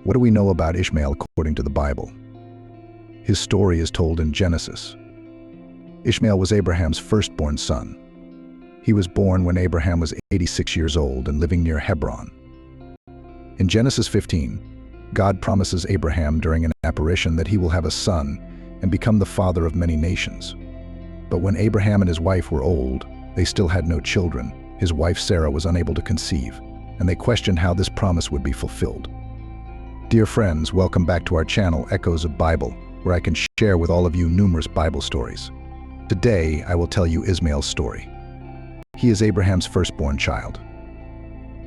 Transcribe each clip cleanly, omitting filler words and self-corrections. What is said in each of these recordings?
What do we know about Ishmael according to the Bible? His story is told in Genesis. Ishmael was Abraham's firstborn son. He was born when Abraham was 86 years old and living near Hebron. In Genesis 15, God promises Abraham during an apparition that he will have a son and become the father of many nations. But when Abraham and his wife were old, they still had no children. His wife Sarah was unable to conceive, and they questioned how this promise would be fulfilled. Dear friends, welcome back to our channel, Echoes of Bible, where I can share with all of you numerous Bible stories. Today, I will tell you Ishmael's story. He is Abraham's firstborn child.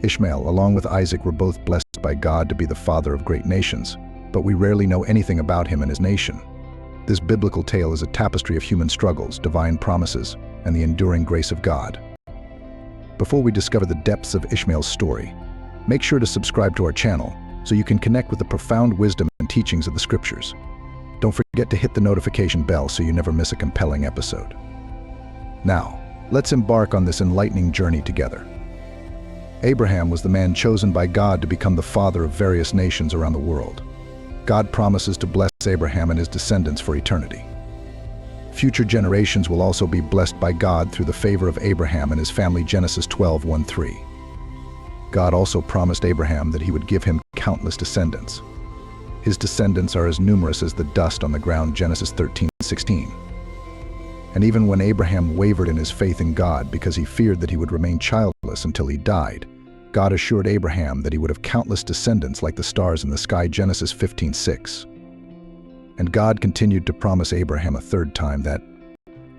Ishmael, along with Isaac, were both blessed by God to be the father of great nations, but we rarely know anything about him and his nation. This biblical tale is a tapestry of human struggles, divine promises, and the enduring grace of God. Before we discover the depths of Ishmael's story, make sure to subscribe to our channel so you can connect with the profound wisdom and teachings of the scriptures. Don't forget to hit the notification bell so you never miss a compelling episode. Now, let's embark on this enlightening journey together. Abraham was the man chosen by God to become the father of various nations around the world. God promises to bless Abraham and his descendants for eternity. Future generations will also be blessed by God through the favor of Abraham and his family, Genesis 12:1-3. God also promised Abraham that he would give him countless descendants. His descendants are as numerous as the dust on the ground, Genesis 13:16. And even when Abraham wavered in his faith in God because he feared that he would remain childless until he died, God assured Abraham that he would have countless descendants like the stars in the sky, Genesis 15:6. And God continued to promise Abraham a third time that,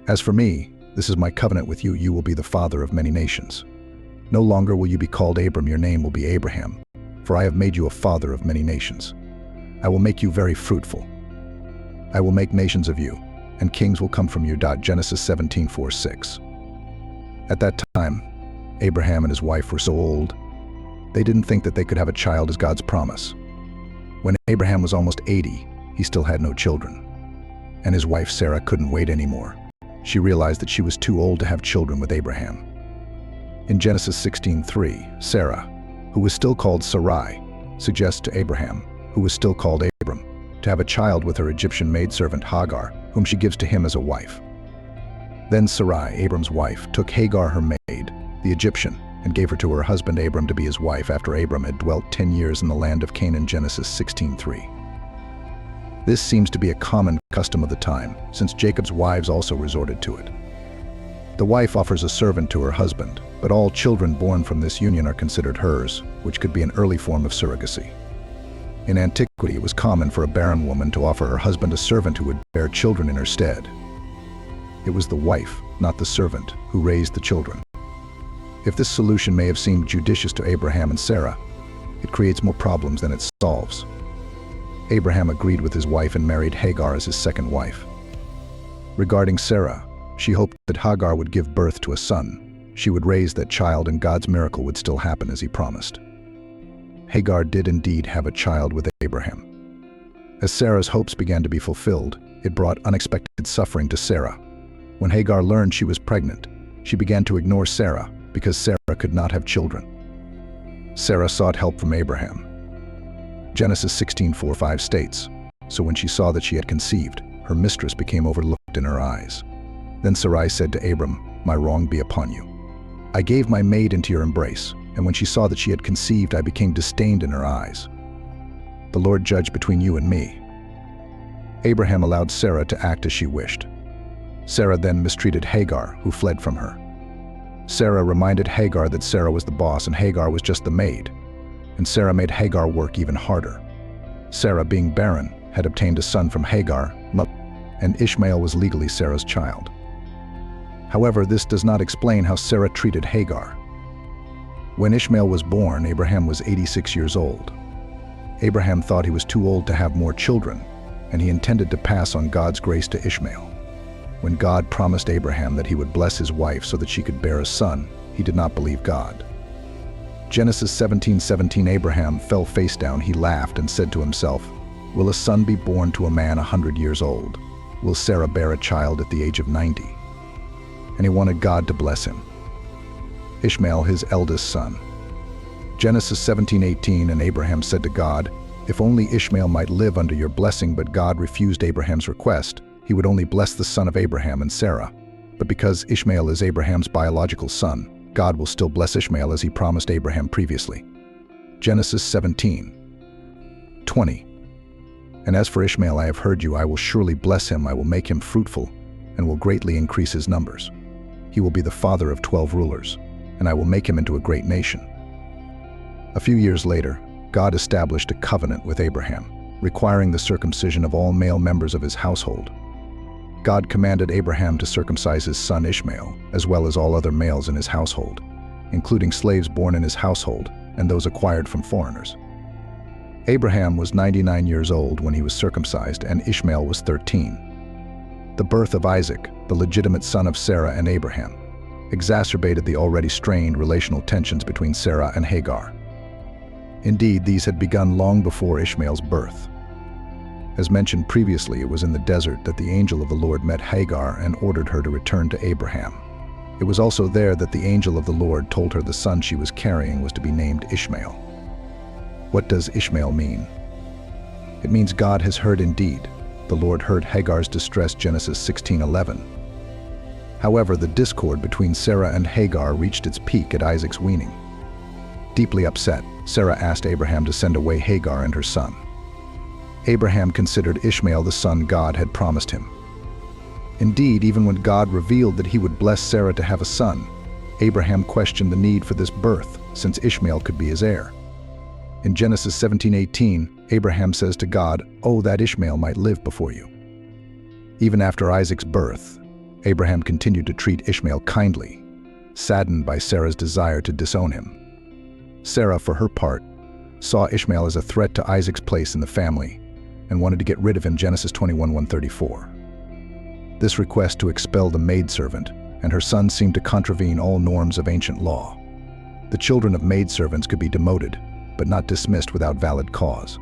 "As for me, this is my covenant with you, you will be the father of many nations. No longer will you be called Abram, your name will be Abraham, for I have made you a father of many nations. I will make you very fruitful. I will make nations of you, and kings will come from you." Genesis 17:4-6. At that time, Abraham and his wife were so old, they didn't think that they could have a child as God's promise. When Abraham was almost 80, he still had no children. And his wife Sarah couldn't wait anymore. She realized that she was too old to have children with Abraham. In Genesis 16:3, Sarah, who was still called Sarai, suggests to Abraham, who was still called Abram, to have a child with her Egyptian maidservant Hagar, whom she gives to him as a wife. Then Sarai, Abram's wife, took Hagar, her maid, the Egyptian, and gave her to her husband Abram to be his wife after Abram had dwelt 10 years in the land of Canaan, Genesis 16:3. This seems to be a common custom of the time, since Jacob's wives also resorted to it. The wife offers a servant to her husband, but all children born from this union are considered hers, which could be an early form of surrogacy. In antiquity, it was common for a barren woman to offer her husband a servant who would bear children in her stead. It was the wife, not the servant, who raised the children. If this solution may have seemed judicious to Abraham and Sarah, it creates more problems than it solves. Abraham agreed with his wife and married Hagar as his second wife. Regarding Sarah, she hoped that Hagar would give birth to a son. She would raise that child and God's miracle would still happen as he promised. Hagar did indeed have a child with Abraham. As Sarah's hopes began to be fulfilled, it brought unexpected suffering to Sarah. When Hagar learned she was pregnant, she began to ignore Sarah because Sarah could not have children. Sarah sought help from Abraham. Genesis 16:4-5 states, "So when she saw that she had conceived, her mistress became overlooked in her eyes. Then Sarai said to Abram, 'My wrong be upon you. I gave my maid into your embrace, and when she saw that she had conceived, I became disdained in her eyes. The Lord judge between you and me.' Abraham allowed Sarah to act as she wished. Sarah then mistreated Hagar, who fled from her. Sarah reminded Hagar that Sarah was the boss and Hagar was just the maid, and Sarah made Hagar work even harder. Sarah, being barren, had obtained a son from Hagar, and Ishmael was legally Sarah's child. However, this does not explain how Sarah treated Hagar. When Ishmael was born, Abraham was 86 years old. Abraham thought he was too old to have more children, and he intended to pass on God's grace to Ishmael. When God promised Abraham that he would bless his wife so that she could bear a son, he did not believe God. Genesis 17:17, Abraham fell face down. He laughed and said to himself, "Will a son be born to a man 100 years old? Will Sarah bear a child at the age of 90? And he wanted God to bless him. Ishmael, his eldest son. Genesis 17:18, and Abraham said to God, If only Ishmael might live under your blessing, but God refused Abraham's request. He would only bless the son of Abraham and Sarah. But because Ishmael is Abraham's biological son, God will still bless Ishmael as he promised Abraham previously. Genesis 17:20. And as for Ishmael, I have heard you, I will surely bless him, I will make him fruitful, and will greatly increase his numbers. He will be the father of 12 rulers, and I will make him into a great nation. A few years later, God established a covenant with Abraham, requiring the circumcision of all male members of his household. God commanded Abraham to circumcise his son Ishmael, as well as all other males in his household, including slaves born in his household and those acquired from foreigners. Abraham was 99 years old when he was circumcised, and Ishmael was 13. The birth of Isaac, the legitimate son of Sarah and Abraham, exacerbated the already strained relational tensions between Sarah and Hagar. Indeed, these had begun long before Ishmael's birth. As mentioned previously, it was in the desert that the angel of the Lord met Hagar and ordered her to return to Abraham. It was also there that the angel of the Lord told her the son she was carrying was to be named Ishmael. What does Ishmael mean? It means God has heard indeed. The Lord heard Hagar's distress, Genesis 16:11. However, the discord between Sarah and Hagar reached its peak at Isaac's weaning. Deeply upset, Sarah asked Abraham to send away Hagar and her son. Abraham considered Ishmael the son God had promised him. Indeed, even when God revealed that he would bless Sarah to have a son, Abraham questioned the need for this birth, since Ishmael could be his heir. In Genesis 17:18, Abraham says to God, "Oh, that Ishmael might live before you." Even after Isaac's birth, Abraham continued to treat Ishmael kindly, saddened by Sarah's desire to disown him. Sarah, for her part, saw Ishmael as a threat to Isaac's place in the family and wanted to get rid of him, Genesis 21:134. This request to expel the maidservant and her son seemed to contravene all norms of ancient law. The children of maidservants could be demoted, but not dismissed without valid cause.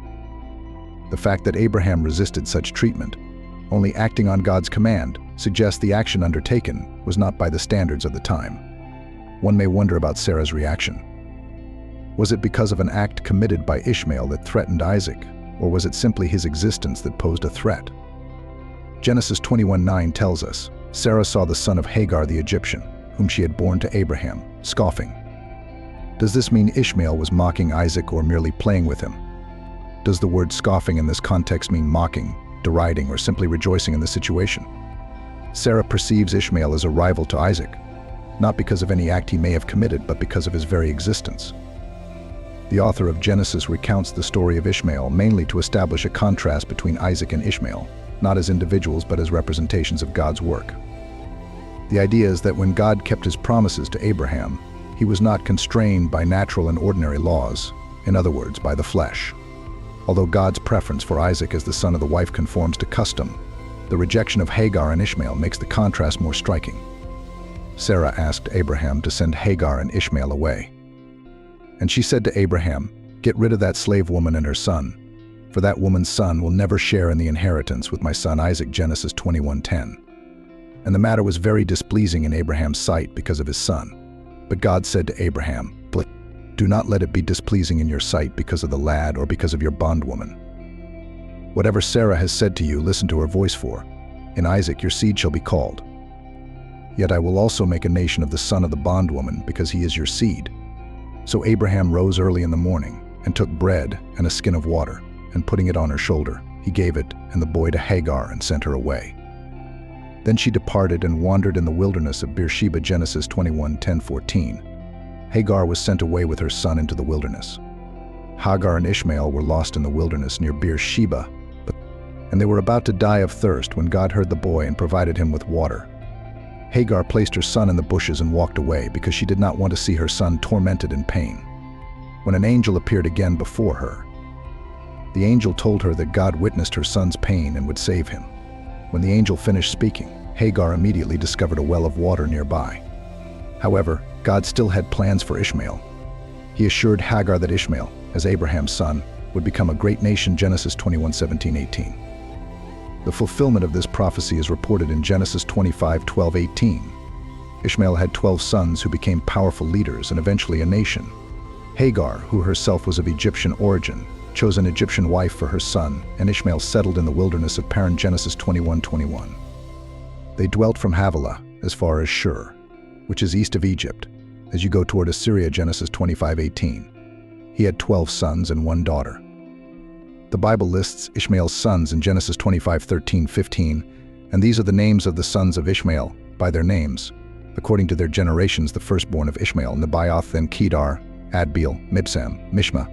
The fact that Abraham resisted such treatment, only acting on God's command, suggests the action undertaken was not by the standards of the time. One may wonder about Sarah's reaction. Was it because of an act committed by Ishmael that threatened Isaac, or was it simply his existence that posed a threat? Genesis 21:9 tells us, Sarah saw the son of Hagar the Egyptian, whom she had borne to Abraham, scoffing. Does this mean Ishmael was mocking Isaac or merely playing with him? Does the word scoffing in this context mean mocking, deriding, or simply rejoicing in the situation? Sarah perceives Ishmael as a rival to Isaac, not because of any act he may have committed, but because of his very existence. The author of Genesis recounts the story of Ishmael mainly to establish a contrast between Isaac and Ishmael, not as individuals but as representations of God's work. The idea is that when God kept his promises to Abraham, he was not constrained by natural and ordinary laws, in other words, by the flesh. Although God's preference for Isaac as the son of the wife conforms to custom, the rejection of Hagar and Ishmael makes the contrast more striking. Sarah asked Abraham to send Hagar and Ishmael away. And she said to Abraham, "Get rid of that slave woman and her son, for that woman's son will never share in the inheritance with my son Isaac," Genesis 21:10. And the matter was very displeasing in Abraham's sight because of his son. But God said to Abraham, "Do not let it be displeasing in your sight because of the lad or because of your bondwoman. Whatever Sarah has said to you, listen to her voice for. In Isaac your seed shall be called. Yet I will also make a nation of the son of the bondwoman, because he is your seed." So Abraham rose early in the morning and took bread and a skin of water, and putting it on her shoulder, he gave it and the boy to Hagar and sent her away. Then she departed and wandered in the wilderness of Beersheba, Genesis 21:10-14. Hagar was sent away with her son into the wilderness. Hagar and Ishmael were lost in the wilderness near Beersheba, and they were about to die of thirst when God heard the boy and provided him with water. Hagar placed her son in the bushes and walked away because she did not want to see her son tormented in pain. When an angel appeared again before her, the angel told her that God witnessed her son's pain and would save him. When the angel finished speaking, Hagar immediately discovered a well of water nearby. However, God still had plans for Ishmael. He assured Hagar that Ishmael, as Abraham's son, would become a great nation, Genesis 21:17-18. The fulfillment of this prophecy is reported in Genesis 25:12-18. Ishmael had 12 sons who became powerful leaders and eventually a nation. Hagar, who herself was of Egyptian origin, chose an Egyptian wife for her son, and Ishmael settled in the wilderness of Paran. Genesis 21:21. They dwelt from Havilah as far as Shur, which is east of Egypt, as you go toward Assyria. Genesis 25:18. He had 12 sons and 1 daughter. The Bible lists Ishmael's sons in Genesis 25:13-15, and these are the names of the sons of Ishmael by their names, according to their generations. The firstborn of Ishmael, Nebaioth, then Kedar, Adbeel, Mibsam, Mishma,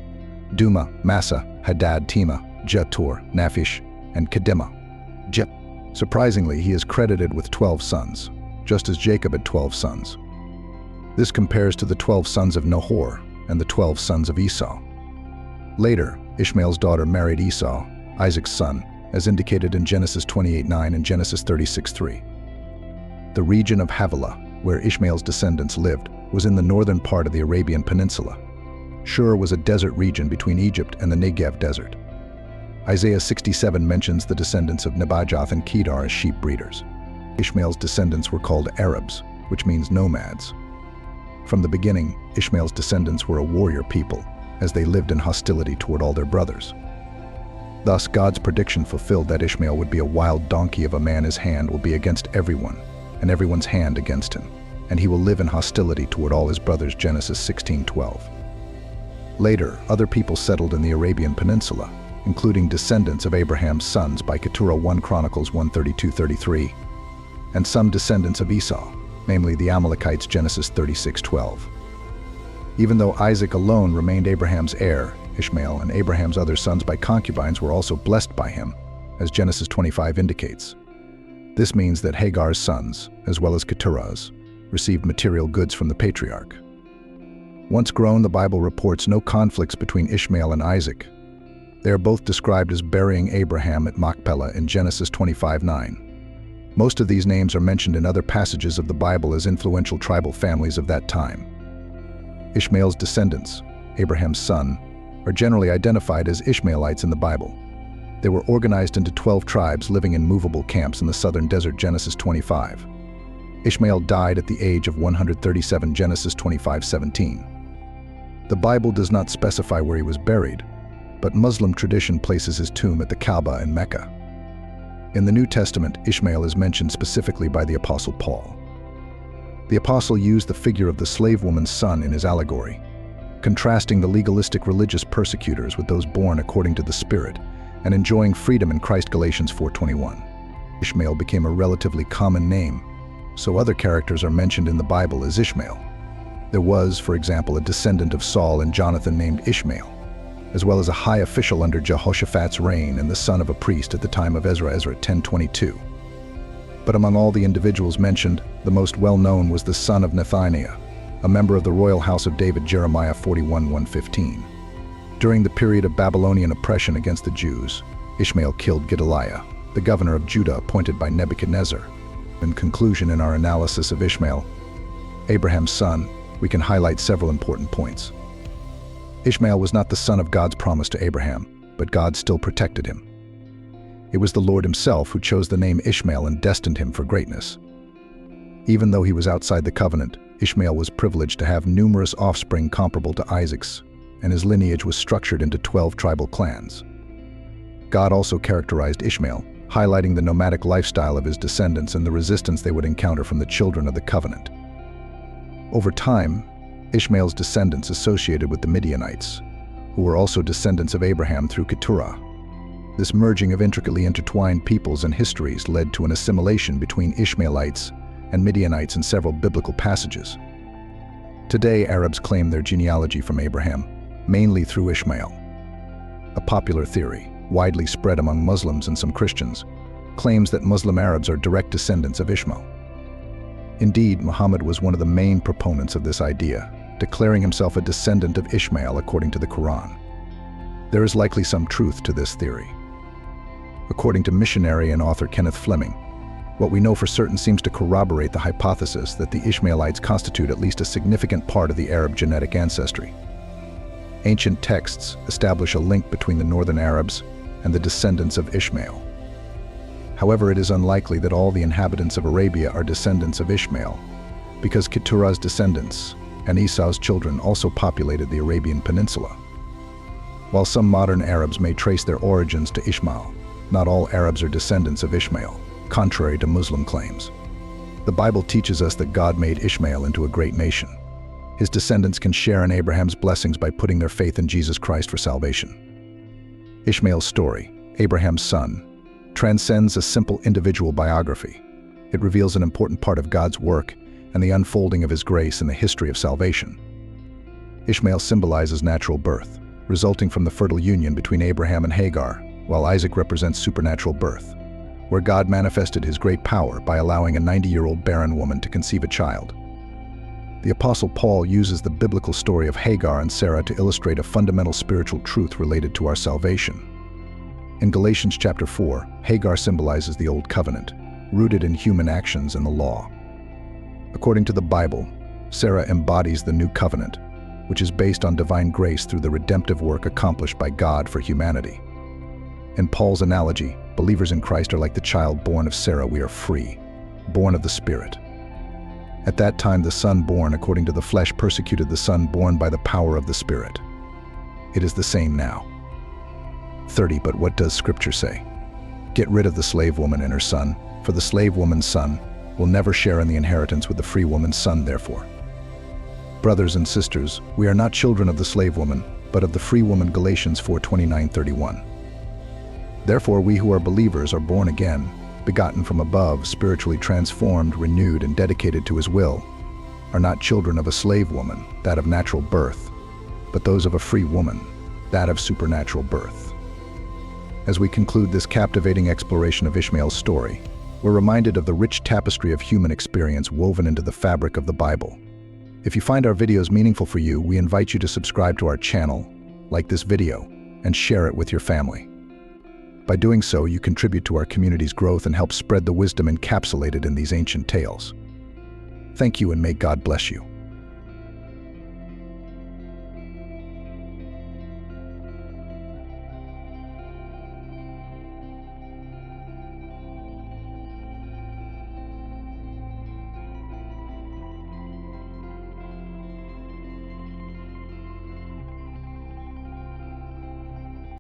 Duma, Massa, Hadad, Tema, Jetur, Naphish, and Kedemah. Surprisingly, he is credited with 12 sons, just as Jacob had 12 sons. This compares to the 12 sons of Nahor and the 12 sons of Esau. Later, Ishmael's daughter married Esau, Isaac's son, as indicated in Genesis 28:9 and Genesis 36:3. The region of Havilah, where Ishmael's descendants lived, was in the northern part of the Arabian Peninsula. Shur was a desert region between Egypt and the Negev desert. Isaiah 67 mentions the descendants of Nebajoth and Kedar as sheep breeders. Ishmael's descendants were called Arabs, which means nomads. From the beginning, Ishmael's descendants were a warrior people, as they lived in hostility toward all their brothers. Thus, God's prediction fulfilled that Ishmael would be a wild donkey of a man. His hand will be against everyone, and everyone's hand against him, and he will live in hostility toward all his brothers. Genesis 16:12. Later, other people settled in the Arabian Peninsula, including descendants of Abraham's sons by Keturah. 1 Chronicles 1:32-33, and some descendants of Esau, namely the Amalekites. Genesis 36:12. Even though Isaac alone remained Abraham's heir, Ishmael and Abraham's other sons by concubines were also blessed by him, as Genesis 25 indicates. This means that Hagar's sons, as well as Keturah's, received material goods from the patriarch. Once grown, the Bible reports no conflicts between Ishmael and Isaac. They are both described as burying Abraham at Machpelah in Genesis 25:9. Most of these names are mentioned in other passages of the Bible as influential tribal families of that time. Ishmael's descendants, Abraham's son, are generally identified as Ishmaelites in the Bible. They were organized into 12 tribes living in movable camps in the southern desert. Genesis 25. Ishmael died at the age of 137. Genesis 25:17. The Bible does not specify where he was buried, but Muslim tradition places his tomb at the Kaaba in Mecca. In the New Testament, Ishmael is mentioned specifically by the Apostle Paul. The apostle used the figure of the slave woman's son in his allegory, contrasting the legalistic religious persecutors with those born according to the Spirit and enjoying freedom in Christ. Galatians 4:21. Ishmael became a relatively common name, so other characters are mentioned in the Bible as Ishmael. There was, for example, a descendant of Saul and Jonathan named Ishmael, as well as a high official under Jehoshaphat's reign and the son of a priest at the time of Ezra. Ezra 10:22. But among all the individuals mentioned, the most well-known was the son of Nethaniah, a member of the royal house of David. Jeremiah 41:1-15. During the period of Babylonian oppression against the Jews, Ishmael killed Gedaliah, the governor of Judah appointed by Nebuchadnezzar. In conclusion, in our analysis of Ishmael, Abraham's son, we can highlight several important points. Ishmael was not the son of God's promise to Abraham, but God still protected him. It was the Lord himself who chose the name Ishmael and destined him for greatness. Even though he was outside the covenant, Ishmael was privileged to have numerous offspring comparable to Isaac's, and his lineage was structured into 12 tribal clans. God also characterized Ishmael, highlighting the nomadic lifestyle of his descendants and the resistance they would encounter from the children of the covenant. Over time, Ishmael's descendants associated with the Midianites, who were also descendants of Abraham through Keturah. This merging of intricately intertwined peoples and histories led to an assimilation between Ishmaelites and Midianites in several biblical passages. Today, Arabs claim their genealogy from Abraham, mainly through Ishmael. A popular theory, widely spread among Muslims and some Christians, claims that Muslim Arabs are direct descendants of Ishmael. Indeed, Muhammad was one of the main proponents of this idea, declaring himself a descendant of Ishmael according to the Quran. There is likely some truth to this theory. According to missionary and author Kenneth Fleming, what we know for certain seems to corroborate the hypothesis that the Ishmaelites constitute at least a significant part of the Arab genetic ancestry. Ancient texts establish a link between the northern Arabs and the descendants of Ishmael. However, it is unlikely that all the inhabitants of Arabia are descendants of Ishmael, because Keturah's descendants and Esau's children also populated the Arabian Peninsula. While some modern Arabs may trace their origins to Ishmael, not all Arabs are descendants of Ishmael, contrary to Muslim claims. The Bible teaches us that God made Ishmael into a great nation. His descendants can share in Abraham's blessings by putting their faith in Jesus Christ for salvation. Ishmael's story, Abraham's son, transcends a simple individual biography. It reveals an important part of God's work and the unfolding of His grace in the history of salvation. Ishmael symbolizes natural birth, resulting from the fertile union between Abraham and Hagar, while Isaac represents supernatural birth, where God manifested His great power by allowing a 90-year-old barren woman to conceive a child. The Apostle Paul uses the biblical story of Hagar and Sarah to illustrate a fundamental spiritual truth related to our salvation. In Galatians chapter 4, Hagar symbolizes the Old Covenant, rooted in human actions and the law. According to the Bible, Sarah embodies the New Covenant, which is based on divine grace through the redemptive work accomplished by God for humanity. In Paul's analogy, believers in Christ are like the child born of Sarah. We are free, born of the Spirit. At that time, the son born according to the flesh persecuted the son born by the power of the Spirit. It is the same now. 30. But what does Scripture say? Get rid of the slave woman and her son, for the slave woman's son will never share in the inheritance with the free woman's son, therefore. Brothers and sisters, we are not children of the slave woman, but of the free woman. Galatians 4:29-31. Therefore, we who are believers are born again, begotten from above, spiritually transformed, renewed, and dedicated to His will, are not children of a slave woman, that of natural birth, but those of a free woman, that of supernatural birth. As we conclude this captivating exploration of Ishmael's story, we're reminded of the rich tapestry of human experience woven into the fabric of the Bible. If you find our videos meaningful for you, we invite you to subscribe to our channel, like this video, and share it with your family. By doing so, you contribute to our community's growth and help spread the wisdom encapsulated in these ancient tales. Thank you, and may God bless you.